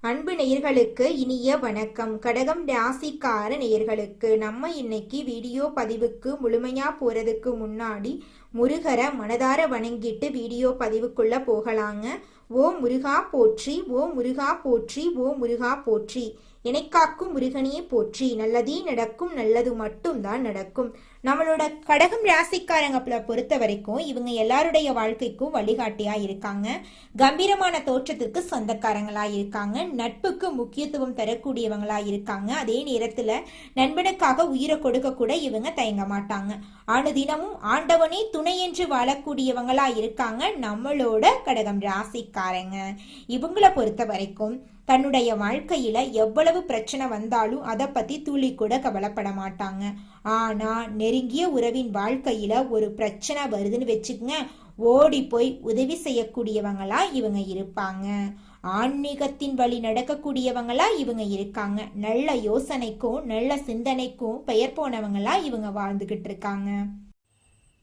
அன்பு நேயர்களுக்கு இனிய வணக்கம். கடகம் ராசிக்கார நேயர்களுக்கு நம்ம இன்னைக்கு வீடியோ பதிவுக்கு முழுமையா போறதுக்கு முன்னாடி முருகரை மனதார வணங்கிட்டு வீடியோ பதிவுக்குள்ள போகலாங்க. ஓ முருகா போற்றி, ஓ முருகா போற்றி, ஓ முருகா போற்றி. எனக்காக்கும் முருகனே போற்றி. நல்லதே நடக்கும், நல்லது மட்டும் தான் நடக்கும். நம்மளோட கடகம் ராசிக்காரங்களை பொறுத்த வரைக்கும் இவங்க எல்லாருடைய வாழ்க்கைக்கும் வழிகாட்டியா இருக்காங்க. கம்பீரமான தோற்றத்திற்கு சொந்தக்காரங்களா இருக்காங்க. நட்புக்கு முக்கியத்துவம் தரக்கூடியவங்களா இருக்காங்க. அதே நேரத்துல நண்பனுக்காக உயிரை கொடுக்க கூட இவங்க தயங்க மாட்டாங்க. அனுதினமும் ஆண்டவனே துணை என்று வாழக்கூடியவங்களா இருக்காங்க நம்மளோட கடகம் ராசிக்காரங்க. இவங்களை பொறுத்த வரைக்கும் தன்னுடைய வாழ்க்கையில எவ்வளவு பிரச்சனை வந்தாலும் அதை பத்தி துளி கூட கவலைப்பட மாட்டாங்க. ஆனா நெருங்கிய உறவின் வாழ்க்கையில ஒரு பிரச்சனை வருதுன்னு வச்சுக்கங்க, ஓடி போய் உதவி செய்யக்கூடியவங்களா இவங்க இருப்பாங்க. ஆன்மீகத்தின் வழி நடக்கக்கூடியவங்களா இவங்க இருக்காங்க. நல்ல யோசனைக்கும் நல்ல சிந்தனைக்கும் பெயர் போனவங்களா இவங்க வாழ்ந்துகிட்டு இருக்காங்க.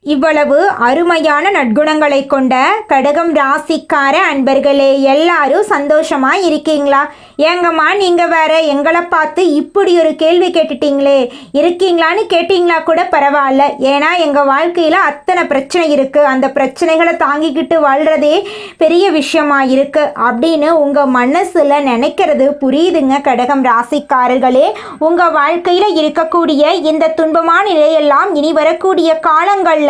இவ்வளவு அருமையான நற்குணங்களை கொண்ட கடகம் ராசிக்கார அன்பர்களே, எல்லாரும் சந்தோஷமா இருக்கீங்களா? ஏங்கம்மா நீங்க வேற எங்களை பார்த்து இப்படி ஒரு கேள்வி கேட்டுட்டீங்களே, இருக்கீங்களான்னு கேட்டீங்களா கூட பரவாயில்ல. ஏன்னா எங்க வாழ்க்கையில அத்தனை பிரச்சனை இருக்கு, அந்த பிரச்சனைகளை தாங்கிக்கிட்டு வாழ்றதே பெரிய விஷயமா இருக்கு அப்படின்னு உங்க மனசுல நினைக்கிறது புரியுதுங்க. கடகம் ராசிக்காரர்களே, உங்க வாழ்க்கையில இருக்கக்கூடிய இந்த துன்பமான நிலையெல்லாம் இனி வரக்கூடிய காலங்கள்ல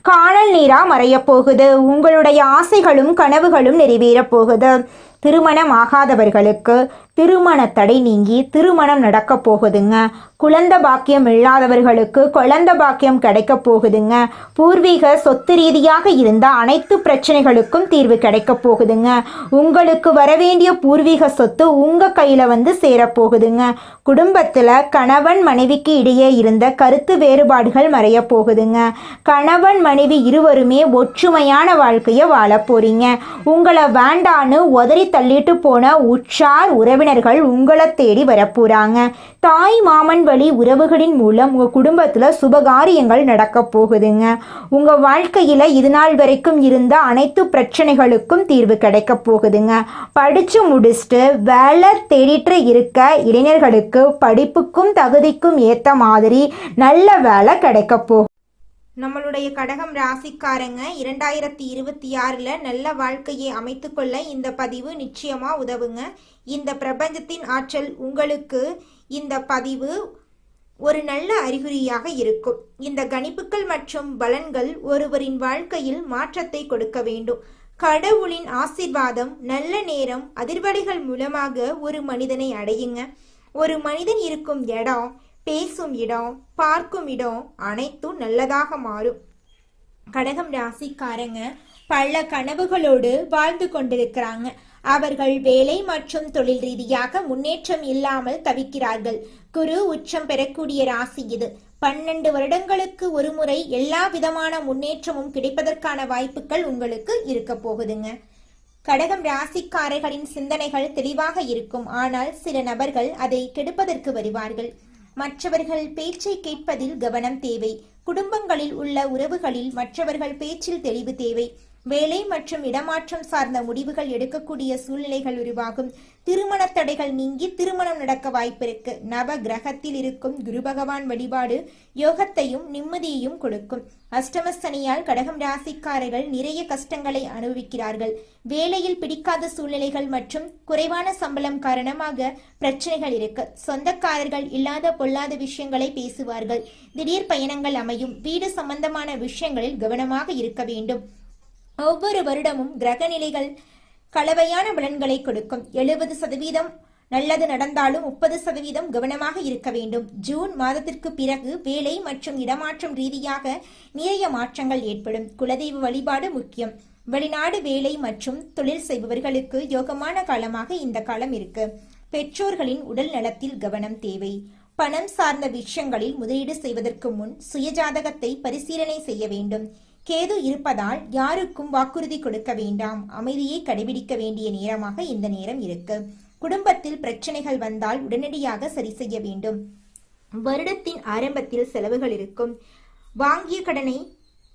காணல் நீரா மறைய போகுது. உங்களுடைய ஆசைகளும் கனவுகளும் நிறைவேற போகுது. திருமணம் ஆகாதவர்களுக்கு திருமண தடை நீங்கி திருமணம் நடக்க போகுதுங்க. குழந்தை பாக்கியம் இல்லாதவர்களுக்கு குழந்தை பாக்கியம் கிடைக்க போகுதுங்க. பூர்வீக சொத்து ரீதியாக இருந்த அனைத்து பிரச்சனைகளுக்கும் தீர்வு கிடைக்க போகுதுங்க. உங்களுக்கு வரவேண்டிய பூர்வீக சொத்து உங்க கையில வந்து சேரப்போகுதுங்க. குடும்பத்துல கணவன் மனைவிக்கு இடையே இருந்த கருத்து வேறுபாடுகள் மறைய போகுதுங்க. கணவன் மனைவி இருவருமே ஒற்றுமையான வாழ்க்கையை வாழ போறீங்க. உங்களை வேண்டான்னு உதறி தள்ளிட்டு போன உற்றார் உறவினர்கள் உங்களை தேடி வரப்போறாங்க. தாய் மாமன் வழி உறவுகளின் மூலம் உங்க குடும்பத்துல சுபகாரியங்கள் நடக்க போகுதுங்க. உங்க வாழ்க்கையில இது நாள் வரைக்கும் இருந்த அனைத்து பிரச்சனைகளுக்கும் தீர்வு கிடைக்க போகுதுங்க. படிச்சு முடிச்சுட்டு வேலை தேடிட்டு இருக்க இளைஞர்களுக்கு படிப்புக்கும் தகுதிக்கும் ஏத்த மாதிரி நல்ல வேலை கிடைக்க போகுது. நம்மளுடைய கடகம் ராசிக்காரங்க 2026 நல்ல வாழ்க்கையை அமைத்துக்கொள்ள இந்த பதிவு நிச்சயமா உதவுங்க. இந்த பிரபஞ்சத்தின் ஆற்றல் உங்களுக்கு இந்த பதிவு ஒரு நல்ல அறிகுறியாக இருக்கும். இந்த கணிப்புகள் மற்றும் பலன்கள் ஒருவரின் வாழ்க்கையில் மாற்றத்தை கொடுக்க வேண்டும். கடவுளின் ஆசீர்வாதம், நல்ல நேரம், அதிர்வலைகள் மூலமாக ஒரு மனிதனை அடையுங்க. ஒரு மனிதன் இருக்கும் இடம், பேசும் இடம், பார்க்கும் இடம் அனைத்தும் நல்லதாக மாறும். கடகம் ராசிக்காரங்க பல கனவுகளோடு வாழ்ந்து கொண்டிருக்கிறாங்க. அவர்கள் வேலை மற்றும் தொழில் ரீதியாக முன்னேற்றம் இல்லாமல் தவிக்கிறார்கள். குரு உச்சம் பெறக்கூடிய ராசி இது. 12 வருடங்களுக்கு ஒரு முறை எல்லா விதமான முன்னேற்றமும் கிடைப்பதற்கான வாய்ப்புகள் உங்களுக்கு இருக்க போகுதுங்க. கடகம் ராசிக்காரர்களின் சிந்தனைகள் தெளிவாக இருக்கும். ஆனால் சில நபர்கள் அதை கெடுப்பதற்கு வருவார்கள். மற்றவர்கள் பேச்சை கேட்பதில் கவனம் தேவை. குடும்பங்களில் உள்ள உறவுகளில் மற்றவர்கள் பேச்சில் தெளிவு தேவை. வேலை மற்றும் இடமாற்றம் சார்ந்த முடிவுகள் எடுக்கக்கூடிய சூழ்நிலைகள் உருவாகும். திருமண தடைகள் நீங்கி திருமணம் நடக்க வாய்ப்பிருக்கு. நவ கிரகத்தில் இருக்கும் குரு பகவான் வழிபாடு யோகத்தையும் நிம்மதியையும் கொடுக்கும். அஷ்டம சனியால் கடகம் ராசிக்காரர்கள் நிறைய கஷ்டங்களை அனுபவிக்கிறார்கள். வேலையில் பிடிக்காத சூழ்நிலைகள் மற்றும் குறைவான சம்பளம் காரணமாக பிரச்சனைகள் இருக்கு. சொந்தக்காரர்கள் இல்லாத பொல்லாத விஷயங்களை பேசுவார்கள். திடீர் பயணங்கள் அமையும். வீடு சம்பந்தமான விஷயங்களில் கவனமாக இருக்க வேண்டும். ஒவ்வொரு வருடமும் கிரக நிலைகள் கலவையான பலன்களை கொடுக்கும். 70% நல்லது நடந்தாலும் 30% கவனமாக இருக்க வேண்டும். ஜூன் மாதத்திற்கு பிறகு வேலை மற்றும் இடமாற்றம் ரீதியாக நிறைய மாற்றங்கள் ஏற்படும். குலதெய்வ வழிபாடு முக்கியம். வெளிநாடு வேலை மற்றும் தொழில் செய்பவர்களுக்கு யோகமான காலமாக இந்த காலம் இருக்கு. பெற்றோர்களின் உடல் நலத்தில் கவனம் தேவை. பணம் சார்ந்த விஷயங்களில் முதலீடு செய்வதற்கு முன் சுயஜாதகத்தை பரிசீலனை செய்ய வேண்டும். கேது இருப்பதால் யாருக்கும் வாக்குறுதி கொடுக்க வேண்டாம். அமைதியை கடைபிடிக்க வேண்டிய நேரமாக இந்த நேரம் இருக்கு. குடும்பத்தில் பிரச்சனைகள் வந்தால் உடனடியாக சரி செய்ய வேண்டும். வருடத்தின் ஆரம்பத்தில் செலவுகள் இருக்கும். வாங்கிய கடனை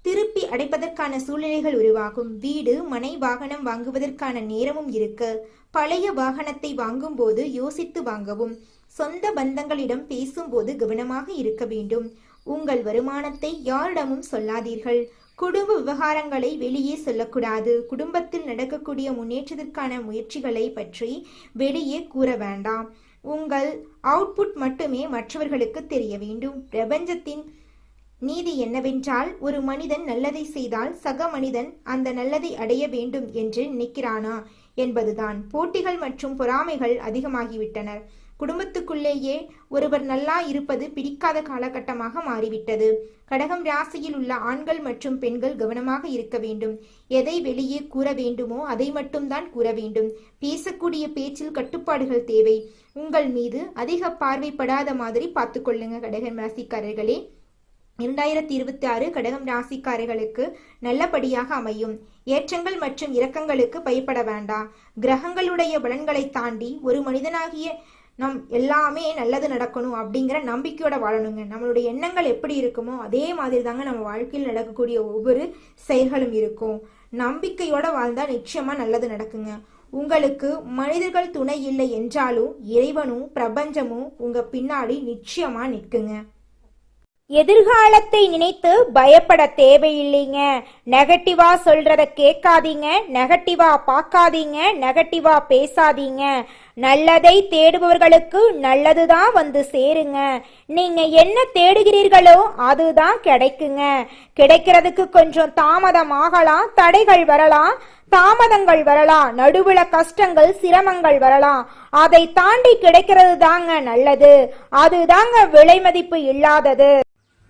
திருப்பி அடைப்பதற்கான சூழ்நிலைகள் உருவாகும். வீடு மனை வாகனம் வாங்குவதற்கான நேரமும் இருக்கு. பழைய வாகனத்தை வாங்கும் போது யோசித்து வாங்கவும். சொந்த பந்தங்களிடம் பேசும்போது கவனமாக இருக்க வேண்டும். உங்கள் வருமானத்தை யாரிடமும் சொல்லாதீர்கள். குடும்ப விவகாரங்களை வெளியே சொல்லக்கூடாது. குடும்பத்தில் நடக்கக்கூடிய முன்னேற்றத்திற்கான முயற்சிகளை பற்றி வெளியே கூற வேண்டாம். உங்கள் அவுட்புட் மட்டுமே மற்றவர்களுக்கு தெரிய வேண்டும். பிரபஞ்சத்தின் நீதி என்னவென்றால், ஒரு மனிதன் நல்லதை செய்தால் சக மனிதன் அந்த நல்லதை அடைய வேண்டும் என்று நினைக்கிறானா என்பதுதான். போட்டிகள் மற்றும் பொறாமைகள் அதிகமாகிவிட்டனர். குடும்பத்துக்குள்ளேயே ஒருவர் நல்லா இருப்பது பிடிக்காத காலகட்டமாக மாறிவிட்டது. கடகம் ராசியில் உள்ள ஆண்கள் மற்றும் பெண்கள் கவனமாக இருக்க வேண்டும். எதை வெளியே கூற வேண்டுமோ அதை மட்டும்தான் கூற வேண்டும். பேசக்கூடிய பேச்சில் கட்டுப்பாடுகள் தேவை. உங்கள் மீது அதிக பார்வைப்படாத மாதிரி பார்த்துக்கொள்ளுங்க கடகம் ராசிக்காரர்களே. 2026 கடகம் ராசிக்காரர்களுக்கு நல்லபடியாக அமையும். ஏற்றங்கள் மற்றும் இரக்கங்களுக்கு பயப்பட வேண்டாம். கிரகங்களுடைய பலன்களை தாண்டி ஒரு மனிதனாகிய நம் எல்லாமே நல்லது நடக்கணும் அப்படிங்கிற நம்பிக்கையோட வாழணுங்க. நம்மளுடைய எண்ணங்கள் எப்படி இருக்குமோ அதே மாதிரி தாங்க நம்ம வாழ்க்கையில் நடக்கக்கூடிய ஒவ்வொரு செயல்களும் இருக்கும். நம்பிக்கையோட வாழ்ந்தா நிச்சயமா நல்லது நடக்குங்க. உங்களுக்கு மனிதர்கள் துணை இல்லை என்றாலும் இறைவனும் பிரபஞ்சமும் உங்க பின்னாடி நிச்சயமா நிற்குங்க. எதிர்காலத்தை நினைத்து பயப்பட தேவையில்லைங்க. நெகட்டிவா சொல்றத கேட்காதீங்க, நெகட்டிவா பார்க்காதீங்க, நெகட்டிவா பேசாதீங்க. நல்லதை தேடுபவர்களுக்கு நல்லதுதான் வந்து சேருங்க. நீங்க என்ன தேடுகிறீர்களோ அதுதான் கிடைக்குங்க. கிடைக்கிறதுக்கு கொஞ்சம் தாமதம் ஆகலாம், தடைகள் வரலாம், தாமதங்கள் வரலாம், நடுவுல கஷ்டங்கள் சிரமங்கள் வரலாம். அதை தாண்டி கிடைக்கிறது தாங்க நல்லது. அதுதாங்க விலை மதிப்பு இல்லாதது.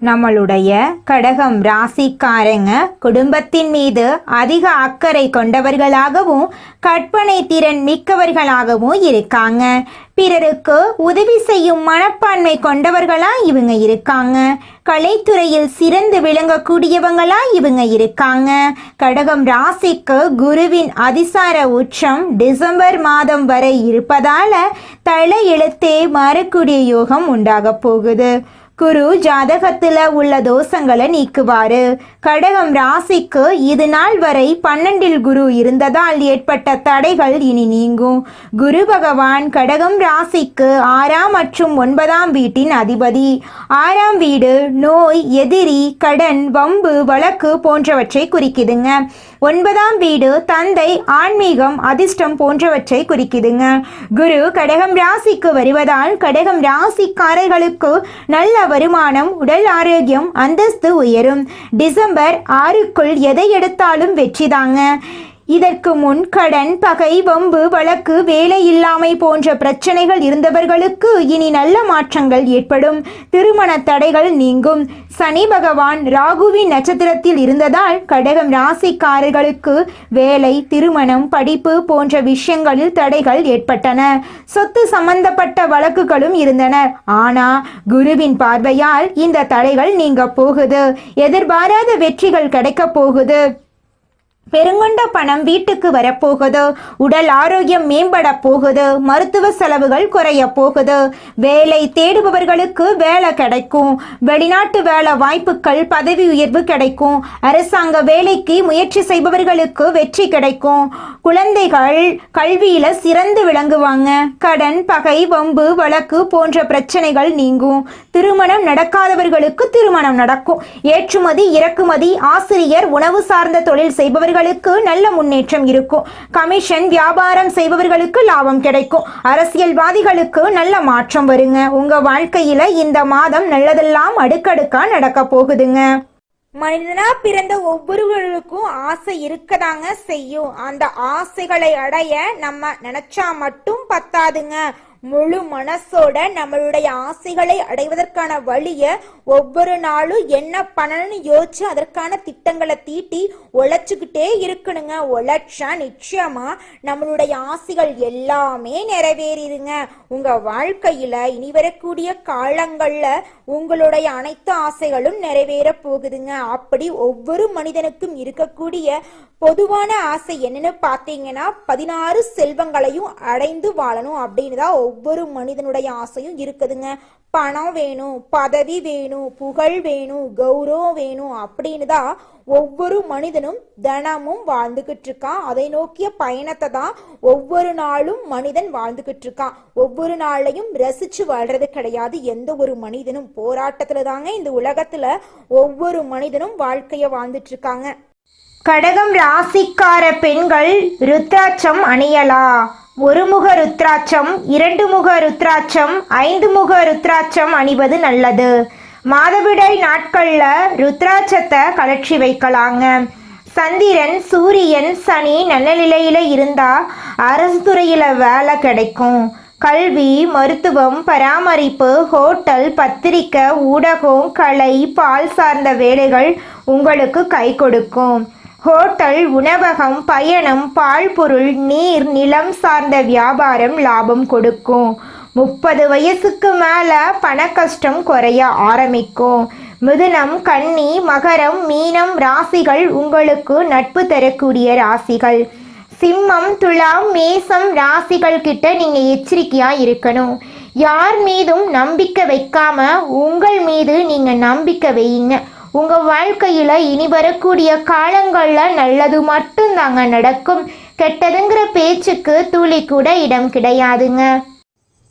நம்மளுடைய கடகம் ராசிக்காரங்க குடும்பத்தின் மீது அதிக அக்கறை கொண்டவர்களாகவும் கற்பனை திறன் மிக்கவர்களாகவும் இருக்காங்க. பிறருக்கு உதவி செய்யும் மனப்பான்மை கொண்டவர்களா இவங்க இருக்காங்க. கலைத்துறையில் சிறந்து விளங்கக்கூடியவங்களா இவங்க இருக்காங்க. கடகம் ராசிக்கு குருவின் அதிசார உச்சம் டிசம்பர் மாதம் வரை இருப்பதால தலையெழுத்தே மாறக்கூடிய யோகம் உண்டாக போகுது. குரு ஜாதகத்துல உள்ள தோஷங்களை நீக்குவாரு. கடகம் ராசிக்கு இது நாள் வரை 12ல் குரு இருந்ததால் ஏற்பட்ட தடைகள் இனி நீங்கும். குரு பகவான் கடகம் ராசிக்கு 6ஆம் மற்றும் 9ஆம் வீட்டின் அதிபதி. 6ஆம் வீடு நோய், எதிரி, கடன், வம்பு, வழக்கு போன்றவற்றை குறிக்குதுங்க. 9ஆம் வீடு தந்தை, ஆன்மீகம், அதிர்ஷ்டம் போன்றவற்றை குறிக்குதுங்க. குரு கடகம் ராசிக்கு வருவதால் கடகம் ராசிக்காரர்களுக்கு நல்ல வருமானம், உடல் ஆரோக்கியம், அந்தஸ்து உயரும். டிசம்பர் 6க்குள் எதை எடுத்தாலும் வெற்றிதாங்க. இதற்கு முன் கடன், பகை, வம்பு, வழக்கு, வேலை இல்லாமை போன்ற பிரச்சனைகள் இருந்தவர்களுக்கு இனி நல்ல மாற்றங்கள் ஏற்படும். திருமண தடைகள் நீங்கும். சனி பகவான் ராகுவின் நட்சத்திரத்தில் இருந்ததால் கடகம் ராசிக்காரர்களுக்கு வேலை, திருமணம், படிப்பு போன்ற விஷயங்களில் தடைகள் ஏற்பட்டன. சொத்து சம்பந்தப்பட்ட வழக்குகளும் இருந்தன. ஆனா குருவின் பார்வையால் இந்த தடைகள் நீங்க போகுது. எதிர்பாராத வெற்றிகள் கிடைக்க போகுது. பெருங்கொண்ட பணம் வீட்டுக்கு வரப்போகுது. உடல் ஆரோக்கியம் மேம்பட போகுது. மருத்துவ செலவுகள் குறைய போகுது. வேலை தேடுபவர்களுக்கு வேலை கிடைக்கும். வெளிநாட்டு வேலை வாய்ப்புகள், பதவி உயர்வு கிடைக்கும். அரசாங்க வேலைக்கு முயற்சி செய்பவர்களுக்கு வெற்றி கிடைக்கும். குழந்தைகள் கல்வியில சிறந்து விளங்குவாங்க. கடன், பகை, வம்பு, வழக்கு போன்ற பிரச்சனைகள் நீங்கும். திருமணம் நடக்காதவர்களுக்கு திருமணம் நடக்கும். ஏற்றுமதி, இறக்குமதி, ஆசிரியர், உணவு சார்ந்த தொழில் செய்பவர்களுக்கு நல்ல முன்னேற்றம் இருக்கும். கமிஷன் வியாபாரம் செய்பவர்களுக்கு லாபம் கிடைக்கும். அரசியல்வாதிகளுக்கு நல்ல மாற்றம் வருங்க. உங்க வாழ்க்கையில இந்த மாதம் நல்லதெல்லாம் அடுக்கடுக்கா நடக்க போகுதுங்க. மனிதனா பிறந்த ஒவ்வொருவருக்கும் ஆசை இருக்கதாங்க செய்யும். அந்த ஆசைகளை அடைய நம்ம நினைச்சா மட்டும் பத்தாதுங்க. முழு மனசோட நம்மளுடைய ஆசைகளை அடைவதற்கான வழியை ஒவ்வொரு நாளும் என்ன பண்ணணும்னு யோசிச்சு அதற்கான திட்டங்களை தீட்டி உழைச்சுக்கிட்டே இருக்கணுங்க. உழைச்சா நிச்சயமா நம்மளுடைய ஆசைகள் எல்லாமே நிறைவேறிடுங்க. உங்க வாழ்க்கையில இனி வரக்கூடிய காலங்கள்ல உங்களுடைய அனைத்து ஆசைகளும் நிறைவேற போகுதுங்க. அப்படி ஒவ்வொரு மனிதனுக்கும் இருக்கக்கூடிய பொதுவான ஆசை என்னன்னு பார்த்தீங்கன்னா 16 செல்வங்களையும் அடைந்து வாழணும் அப்படின்னு தான் ஒவ்வொரு மனிதனுடைய ஆசையும் இருக்குதுங்க. பணம் வேணும், பதவி வேணும், புகழ் வேணும், கௌரவம் வேணும் அப்படின்னு தான் ஒவ்வொரு மனிதனும் தினமும் வாழ்ந்துகிட்டு இருக்கான். அதை நோக்கிய பயணத்தை தான் ஒவ்வொரு நாளும் மனிதன் வாழ்ந்துகிட்டு இருக்கான். ஒவ்வொரு நாளையும் ரசிச்சு வாழ்றது கிடையாது எந்த ஒரு மனிதனும். போராட்டத்துல தாங்க இந்த உலகத்துல ஒவ்வொரு மனிதனும் வாழ்க்கைய வாழ்ந்துட்டு இருக்காங்க. கடகம் ராசிக்கார பெண்கள் ருத்ராட்சம் அணியலா? ஒருமுக ருத்ராட்சம், 2 முக ருத்ராட்சம், 5 முக ருத்ராட்சம் அணிவது நல்லது. மாதவிடாய் நாட்கள்ல ருத்ராட்சத்தை கலற்றி வைக்கலாங்க. சந்திரன், சூரியன், சனி நல்ல நிலையில இருந்தா அரசு துறையில வேலை கிடைக்கும். கல்வி, மருத்துவம், பராமரிப்பு, ஹோட்டல், பத்திரிக்கை, ஊடகம், கலை, பால் சார்ந்த வேலைகள் உங்களுக்கு கை கொடுக்கும். ஹோட்டல், உணவகம், பயணம், பால் பொருள், நீர், நிலம் சார்ந்த வியாபாரம் லாபம் கொடுக்கும். 30 வயசுக்கு மேல பண கஷ்டம் குறைய ஆரம்பிக்கும். மிதுனம், கன்னி, மகரம், மீனம் ராசிகள் உங்களுக்கு நட்பு தரக்கூடிய ராசிகள். சிம்மம், துலாம், மேசம் ராசிகள் கிட்ட நீங்க எச்சரிக்கையா இருக்கணும். யார் மீதும் நம்பிக்கை வைக்காம உங்கள் மீது நீங்க நம்பிக்கை வையுங்க. உங்க வாழ்க்கையில இனி வரக்கூடிய காலங்கள்ல நல்லது மட்டும்தாங்க நடக்கும். கெட்டதுங்கிற பேச்சுக்கு துளி கூட இடம் கிடையாதுங்க.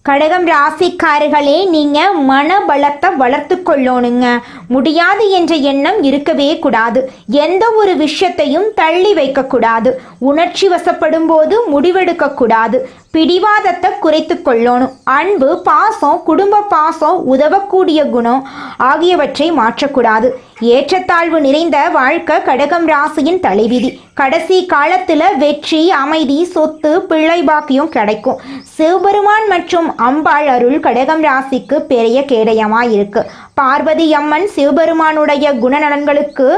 கடகம் ராசிக்காரர்களே, நீங்க மனபலத்தை வளர்த்து கொள்ளணுங்க. முடியாது என்ற எண்ணம் இருக்கவே கூடாது. எந்த ஒரு விஷயத்தையும் தள்ளி வைக்க கூடாது. உணர்ச்சி வசப்படும் போது முடிவெடுக்க கூடாது. பிடிவாதத்தை குறைத்து கொள்ளணும். அன்பு, பாசம், குடும்ப பாசம், உதவக்கூடிய குணம் ஆகியவற்றை மாற்றக்கூடாது. ஏற்றத்தாழ்வு நிறைந்த வாழ்க்கை கடகம் ராசியின் தலைவிதி. கடைசி காலத்துல வெற்றி, அமைதி, சொத்து, பிள்ளை பாக்கியம் கிடைக்கும். சிவபெருமான் மற்றும் அம்பாள் அருள் கடகம் ராசிக்கு பெரிய கேடயமா இருக்கு. பார்வதி அம்மன் சிவபெருமானுடைய குணநலன்களுக்கு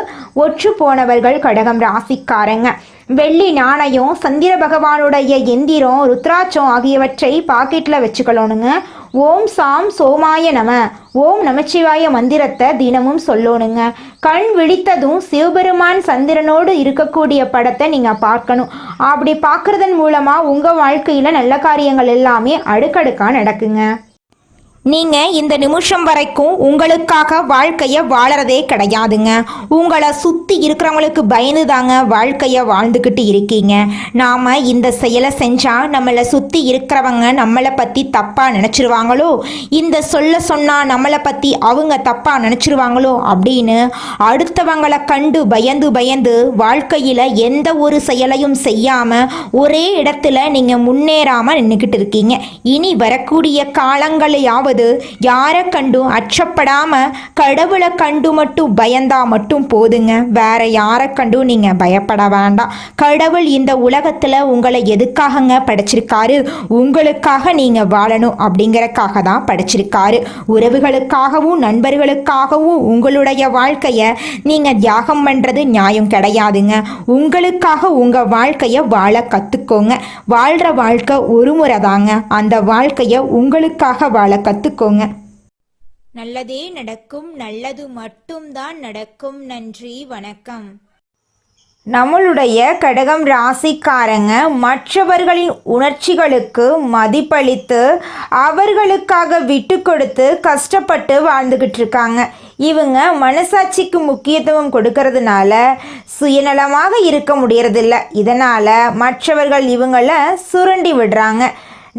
ஒற்று போனவர்கள் கடகம் ராசிக்காரங்க. வெள்ளி நாணயம், சந்திர பகவானுடைய எந்திரம், ருத்ராட்சம் ஆகியவற்றை பாக்கெட்டில் வச்சுக்கணுங்க. ஓம் சாம் சோமாய நம, ஓம் நமச்சிவாய மந்திரத்தை தினமும் சொல்லணுங்க. கண் விழித்ததும் சிவபெருமான் சந்திரனோடு இருக்கக்கூடிய படத்தை நீங்கள் பார்க்கணும். அப்படி பார்க்கறதன் மூலமாக உங்கள் வாழ்க்கையில் நல்ல காரியங்கள் எல்லாமே அடுக்கடுக்காக நடக்குங்க. நீங்கள் இந்த நிமிஷம் வரைக்கும் உங்களுக்காக வாழ்க்கையை வாழறதே கிடையாதுங்க. உங்களை சுற்றி இருக்கிறவங்களுக்கு பயந்து தாங்க வாழ்க்கையை வாழ்ந்துக்கிட்டு இருக்கீங்க. நாம் இந்த செயலை செஞ்சால் நம்மளை சுற்றி இருக்கிறவங்க நம்மளை பற்றி தப்பாக நினச்சிருவாங்களோ, இந்த சொன்னால் நம்மளை பற்றி அவங்க தப்பாக நினச்சிருவாங்களோ அப்படின்னு அடுத்தவங்களை கண்டு பயந்து வாழ்க்கையில் எந்த ஒரு செயலையும் செய்யாமல் ஒரே இடத்துல நீங்கள் முன்னேறாமல் நின்றுக்கிட்டு இருக்கீங்க. இனி வரக்கூடிய காலங்களையாவது யாரை கண்டும் அச்சப்படாம கடவுளை கண்டு மட்டும் பயந்தா மட்டும் போதுங்க. வேற யாரை கண்டும் நீங்க பயப்பட வேண்டாம். கடவுள் இந்த உலகத்துல உங்களை எதுக்காகங்க படைச்சிருக்காரு? உங்களுக்காக நீங்க வாழணும் அப்படிங்கறக்காக தான் படைச்சிருக்காரு. உறவுகளுக்காகவும் நண்பர்களுக்காகவும் உங்களுடைய வாழ்க்கைய நீங்க தியாகம் பண்றது நியாயம் கிடையாதுங்க. உங்களுக்காக உங்க வாழ்க்கைய வாழ கத்துக்கோங்க. வாழ்ற வாழ்க்கை ஒரு முறை தாங்க. அந்த வாழ்க்கைய உங்களுக்காக வாழ கத்துக்கோங்க. நல்லதே நடக்கும். நல்லது மட்டும்தான் நடக்கும். நன்றி, வணக்கம். நம்மளுடைய கடகம் ராசிக்காரங்க மற்றவர்களின் உணர்ச்சிகளுக்கு மதிப்பளித்து அவர்களுக்காக விட்டு கொடுத்து கஷ்டப்பட்டு வாழ்ந்துக்கிட்டு இருக்காங்க. இவங்க மனசாட்சிக்கு முக்கியத்துவம் கொடுக்கறதுனால சுயநலமாக இருக்க முடியறதில்ல. இதனால் மற்றவர்கள் இவங்களை சுரண்டி விடுறாங்க.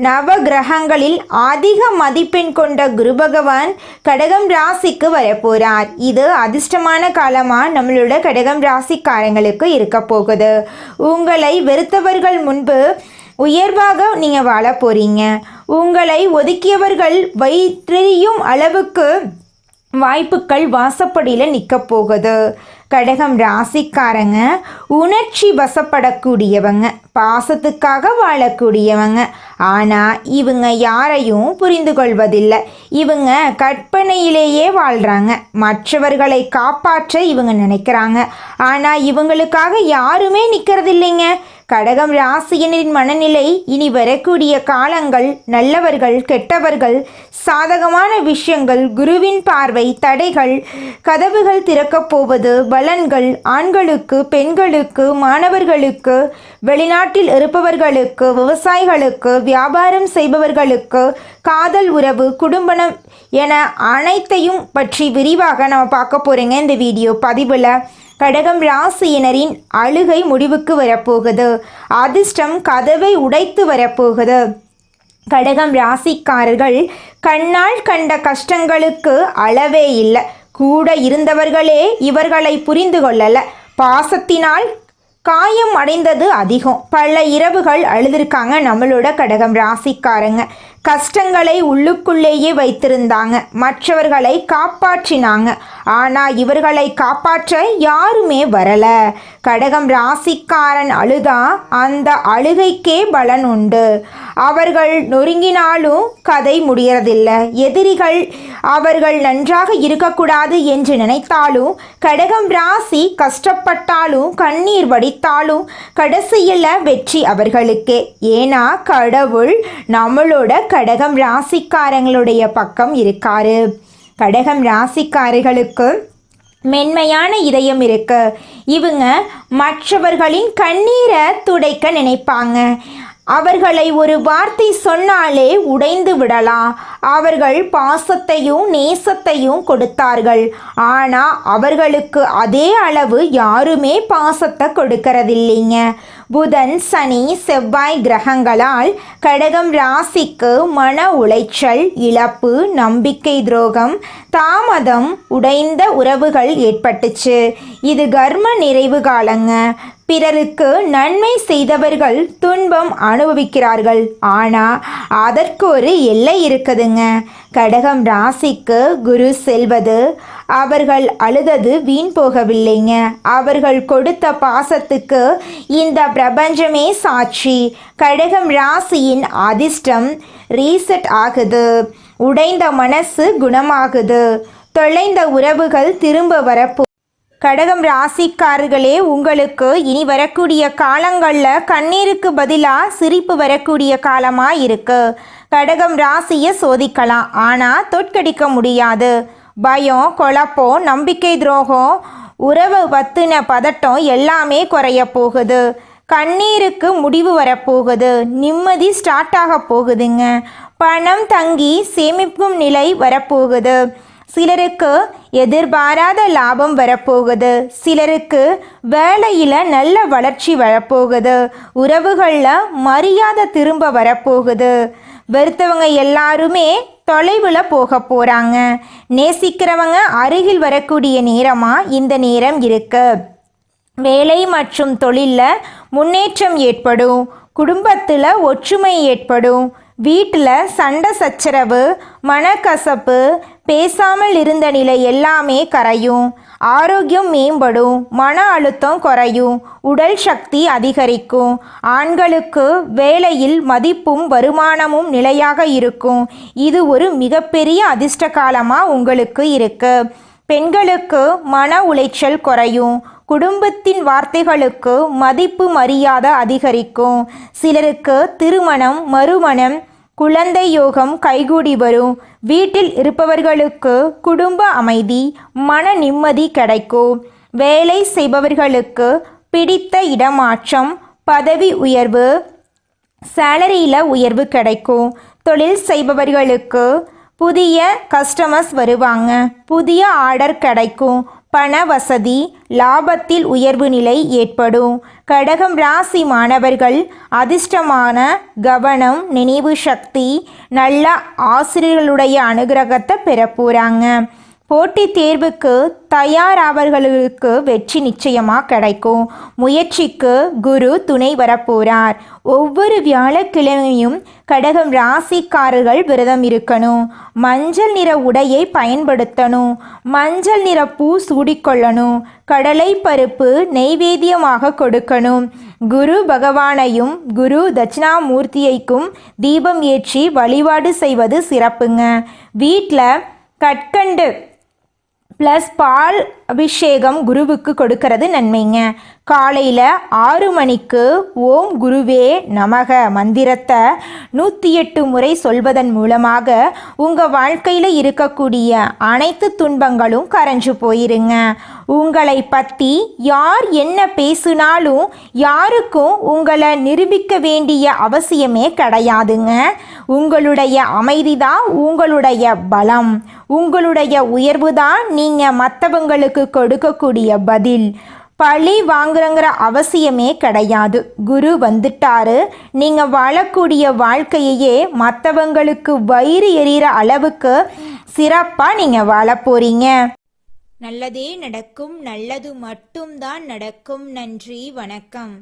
நவ கிரகங்களில் அதிக மதிப்பெண் கொண்ட குரு பகவான் கடகம் ராசிக்கு வரப்போறார். இது அதிர்ஷ்டமான காலமாக நம்மளோட கடகம் ராசிக்காரங்களுக்கு இருக்க போகுது. உங்களை வெறுத்தவர்கள் முன்பு உயர்வாக நீங்கள் வாழ போறீங்க. உங்களை ஒதுக்கியவர்கள் வைத்தெறியும் அளவுக்கு வாய்ப்புகள் வாசப்படியில் நிற்க போகுது. கடகம் ராசிக்காரங்க உணர்ச்சி வசப்படக்கூடியவங்க, பாசத்துக்காக வாழக்கூடியவங்க. ஆனால் இவங்க யாரையும் புரிந்து கொள்வதில்லை. இவங்க கற்பனையிலேயே வாழ்கிறாங்க. மற்றவர்களை காப்பாற்ற இவங்க நினைக்கிறாங்க. ஆனால் இவங்களுக்காக யாருமே நிற்கிறது இல்லைங்க. கடகம் ராசியினரின் மனநிலை இனி வரக்கூடிய காலங்கள் நல்லவர்கள் கெட்டவர்கள் சாதகமான விஷயங்கள் குருவின் பார்வை தடைகள் கதவுகள் திறக்கப் போவது பலன்கள் ஆண்களுக்கு பெண்களுக்கு மாணவர்களுக்கு வெளிநாட்டில் இருப்பவர்களுக்கு விவசாயிகளுக்கு வியாபாரம் செய்பவர்களுக்கு காதல் உறவு குடும்பம் என அனைத்தையும் பற்றி விரிவாக நம்ம பார்க்க போகிறோங்க இந்த வீடியோ பதிவில். கடகம் ராசியினரின் அழுகை முடிவுக்கு வரப்போகுது. அதிர்ஷ்டம் கதவை உடைத்து வரப்போகுது. கடகம் ராசிக்காரர்கள் கண்ணால் கண்ட கஷ்டங்களுக்கு அளவே இல்லை. கூட இருந்தவர்களே இவர்களை புரிந்து கொள்ளல. பாசத்தினால் காயம் அடைந்தது அதிகம். பல இரவுகள் அழுதுருக்காங்க நம்மளோட கடகம் ராசிக்காரங்க. கஷ்டங்களை உள்ளுக்குள்ளேயே வைத்திருந்தாங்க. மற்றவர்களை காப்பாற்றினாங்க. ஆனால் இவர்களை காப்பாற்ற யாருமே வரல. கடகம் ராசிக்காரன் அழுதா அந்த அழுகைக்கே பலன் உண்டு. அவர்கள் நொறுங்கினாலும் கதை முடியறதில்லை. எதிரிகள் அவர்கள் நன்றாக இருக்கக்கூடாது என்று நினைத்தாலும் கடகம் ராசி கஷ்டப்பட்டாலும் கண்ணீர் வடித்தாலும் கடைசியில் வெற்றி அவர்களுக்கே. ஏன்னா கடவுள் நம்மளோட கடகம் ராசிக்காரங்களுடைய பக்கம் இருக்காரு. கடகம் ராசிக்காரர்களுக்கு மென்மையான இதயம் இருக்கு. இவங்க மற்றவர்களின் கண்ணீரை துடைக்க நினைப்பாங்க. அவர்களை ஒரு வார்த்தை சொன்னாலே உடைந்து விடலாம். அவர்கள் பாசத்தையும் நேசத்தையும் கொடுத்தார்கள். ஆனால் அவர்களுக்கு அதே அளவு யாருமே பாசத்தை கொடுக்கறதில்லைங்க. புதன் சனி செவ்வாய் கிரகங்களால் கடகம் ராசிக்கு மன உளைச்சல் இழப்பு நம்பிக்கை துரோகம் தாமதம் உடைந்த உறவுகள் ஏற்பட்டுச்சு. இது கர்ம நிறைவு காலங்க. பிறருக்கு நன்மை செய்தவர்கள் துன்பம் அனுபவிக்கிறார்கள். ஆனால் அதற்கு ஒரு எல்லை இருக்குதுங்க. கடகம் ராசிக்கு குரு செல்வது அவர்கள் அழுதது வீண் போகவில்லைங்க. அவர்கள் கொடுத்த பாசத்துக்கு இந்த பிரபஞ்சமே சாட்சி. கடகம் ராசியின் அதிர்ஷ்டம் ரீசெட் ஆகுது. உடைந்த மனசு குணமாகுது. தொலைந்த உறவுகள் திரும்ப வரப்போ. கடகம் ராசிக்காரர்களே, உங்களுக்கு இனி வரக்கூடிய காலங்களில் கண்ணீருக்கு பதிலாக சிரிப்பு வரக்கூடிய காலமாக இருக்கு. கடகம் ராசியை சோதிக்கலாம், ஆனால் தோற்கடிக்க முடியாது. பயம் குழப்பம் நம்பிக்கை துரோகம் உறவு பத்தின பதட்டம் எல்லாமே குறைய போகுது. கண்ணீருக்கு முடிவு வரப்போகுது. நிம்மதி ஸ்டார்ட் ஆக போகுதுங்க. பணம் தங்கி சேமிக்கும் நிலை வரப்போகுது. சிலருக்கு எதிர்பாராத லாபம் வரப்போகுது. சிலருக்கு வேலையில் நல்ல வளர்ச்சி வரப்போகுது. உறவுகளில் மரியாதை திரும்ப வரப்போகுது. வெறுத்தவங்க எல்லாருமே தொலைவில் போக போகிறாங்க. நேசிக்கிறவங்க அருகில் வரக்கூடிய நேரமாக இந்த நேரம் இருக்கு. வேலை மற்றும் தொழிலில் முன்னேற்றம் ஏற்படும். குடும்பத்தில் ஒற்றுமை ஏற்படும். வீட்டில் சண்டை சச்சரவு மனக்கசப்பு பேசாமல் இருந்த நிலை எல்லாமே கரையும். ஆரோக்கியம் மேம்படும். மன அழுத்தம் குறையும். உடல் சக்தி அதிகரிக்கும். ஆண்களுக்கு வேலையில் மதிப்பும் வருமானமும் நிலையாக இருக்கும். இது ஒரு மிகப்பெரிய அதிர்ஷ்ட காலமாக உங்களுக்கு இருக்கு. பெண்களுக்கு மன உளைச்சல் குறையும். குடும்பத்தின் வார்த்தைகளுக்கு மதிப்பு மரியாதை அதிகரிக்கும். சிலருக்கு திருமணம் மறுமணம் குழந்தை யோகம் கைகூடி வரும். வீட்டில் இருப்பவர்களுக்கு குடும்ப அமைதி மன நிம்மதி கிடைக்கும். வேலை செய்பவர்களுக்கு பிடித்த இடமாற்றம் பதவி உயர்வு சேலரியில் உயர்வு கிடைக்கும். தொழில் செய்பவர்களுக்கு புதிய கஸ்டமர்ஸ் வருவாங்க. புதிய ஆர்டர் கிடைக்கும். பண வசதி லாபத்தில் உயர்வு நிலை ஏற்படும். கடகம் ராசி மாணவர்கள் அதிர்ஷ்டமான கவனம் நினைவு சக்தி நல்ல ஆசிரியர்களுடைய அனுகிரகத்தை பெற போகிறாங்க. போட்டித் தேர்வுக்கு தயாராவர்களுக்கு வெற்றி நிச்சயமாக கிடைக்கும். முயற்சிக்கு குரு துணை வரப்போகிறார். ஒவ்வொரு வியாழக்கிழமையும் கடகம் ராசிக்காரர்கள் விரதம் இருக்கணும். மஞ்சள் நிற உடையை பயன்படுத்தணும். மஞ்சள் நிற பூ சூடிக்கொள்ளணும். கடலை பருப்பு நெய்வேத்தியமாக கொடுக்கணும். குரு பகவானையும் குரு தட்சிணாமூர்த்தியைக்கும் தீபம் ஏற்றி வழிபாடு செய்வது சிறப்புங்க. வீட்டில் கற்கண்டு ப்ளஸ் பால் அபிஷேகம் குருவுக்கு கொடுக்கறது நன்மைங்க. காலையில் 6 மணிக்கு ஓம் குருவே நமக மந்திரத்தை 108 முறை சொல்வதன் மூலமாக உங்கள் வாழ்க்கையில் இருக்கக்கூடிய அனைத்து துன்பங்களும் கரைஞ்சு போயிருங்க. உங்களை பற்றி யார் என்ன பேசினாலும் யாருக்கும் உங்களை நிரூபிக்க வேண்டிய அவசியமே கிடையாதுங்க. உங்களுடைய அமைதி தான் உங்களுடைய பலம், உங்களுடைய உயர்வு தான் நீங்கள் மற்றவங்களுக்கு கொடுக்கக்கூடிய பதில். பழி வாங்குறங்கிற அவசியமே கிடையாது. குரு வந்துட்டாரு, நீங்கள் வாழக்கூடிய வாழ்க்கையையே மற்றவங்களுக்கு வயிறு எறிகிற அளவுக்கு சிறப்பாக நீங்கள் வாழ போகிறீங்க. நல்லதே நடக்கும், நல்லது மட்டும்தான் நடக்கும். நன்றி, வணக்கம்.